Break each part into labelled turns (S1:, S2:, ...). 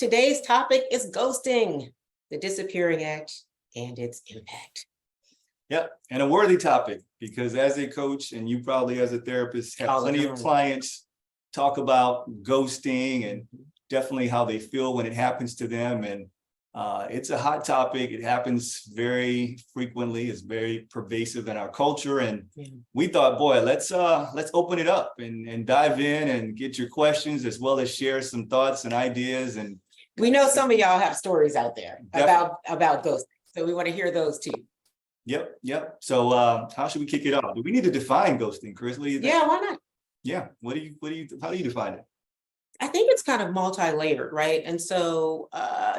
S1: Today's topic is ghosting, the disappearing act and its impact.
S2: Yep, and a worthy topic, because as a coach, and you probably as a therapist, have
S1: All the
S2: plenty of
S1: time.
S2: clients talk about ghosting and definitely how they feel when it happens to them. And it's a hot topic. It happens very frequently. It's very pervasive in our culture. And
S1: Yeah.
S2: we thought, boy, let's open it up and dive in and get your questions, as well as share some thoughts and ideas. And
S1: We know some of y'all have stories out there about ghosting, so we want to hear those too.
S2: Yep. So how should we kick it off? Do we need to define ghosting, Chris? What do you think?
S1: Yeah, why not?
S2: Yeah. How do you define it?
S1: I think it's kind of multi-layered, right? And so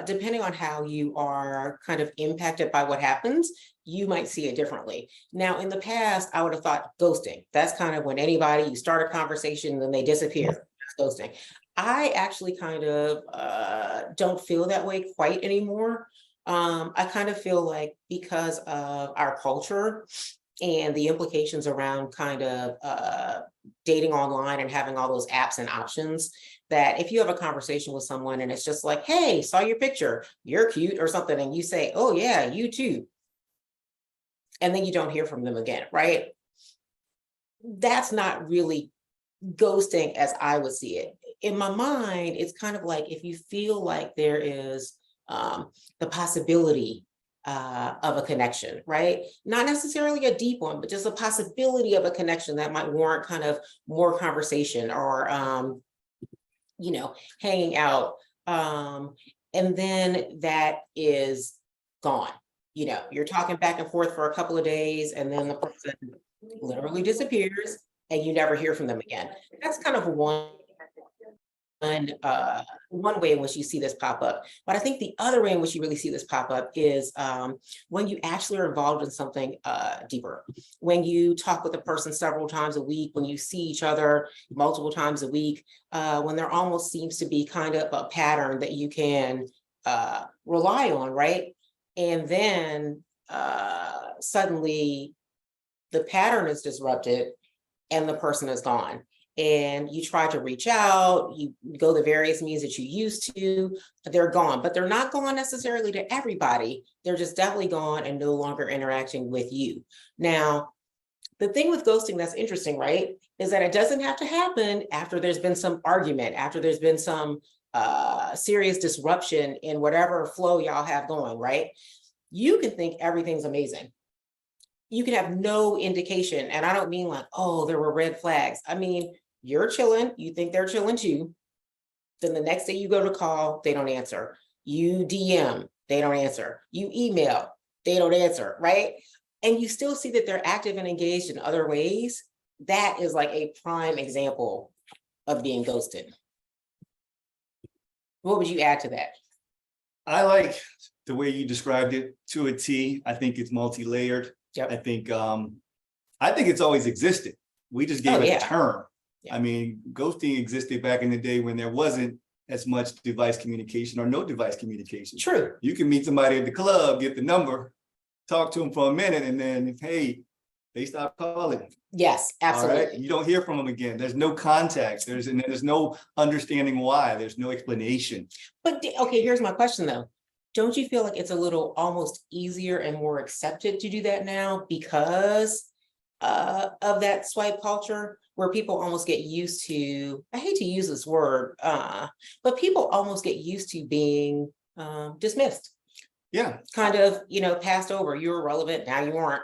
S1: depending on how you are kind of impacted by what happens, you might see it differently. Now, in the past, I would have thought ghosting. That's kind of when you start a conversation and then they disappear. That's ghosting. I actually kind of don't feel that way quite anymore. I kind of feel like because of our culture and the implications around kind of dating online and having all those apps and options, that if you have a conversation with someone and it's just like, hey, saw your picture, you're cute or something, and you say, oh yeah, you too, and then you don't hear from them again, right? That's not really ghosting as I would see it. In my mind, it's kind of like if you feel like there is the possibility of a connection, right? Not necessarily a deep one, but just a possibility of a connection that might warrant kind of more conversation or, hanging out. And then that is gone. You're talking back and forth for a couple of days, and then the person literally disappears and you never hear from them again. That's kind of one way in which you see this pop up. But I think the other way in which you really see this pop up is when you actually are involved in something deeper. When you talk with a person several times a week, when you see each other multiple times a week, when there almost seems to be kind of a pattern that you can rely on, right? And then suddenly the pattern is disrupted and the person is gone. And you try to reach out, you go the various means that you used to, they're gone, but they're not gone necessarily to everybody. They're just definitely gone and no longer interacting with you. Now, the thing with ghosting that's interesting, right, is that it doesn't have to happen after there's been some argument, after there's been some serious disruption in whatever flow y'all have going, right? You can think everything's amazing. You can have no indication. And I don't mean like, oh, there were red flags. I mean, you're chilling, you think they're chilling too. Then the next day you go to call, they don't answer. You DM, they don't answer. You email, they don't answer, right? And you still see that they're active and engaged in other ways. That is like a prime example of being ghosted. What would you add to that?
S2: I like the way you described it to a T. I think it's multi-layered.
S1: Yep.
S2: I think it's always existed. We just gave it a term.
S1: Yeah.
S2: I mean, ghosting existed back in the day when there wasn't as much device communication or no device communication.
S1: True.
S2: You can meet somebody at the club, get the number, talk to them for a minute, and then, hey, they stop calling.
S1: Yes, absolutely.
S2: All right? You don't hear from them again. There's no contact. There's no understanding why. There's no explanation.
S1: But okay, here's my question though. Don't you feel like it's a little almost easier and more accepted to do that now because of that swipe culture, where people almost get used to, I hate to use this word, but people almost get used to being dismissed.
S2: Yeah.
S1: Kind of, passed over. You were relevant, now you aren't.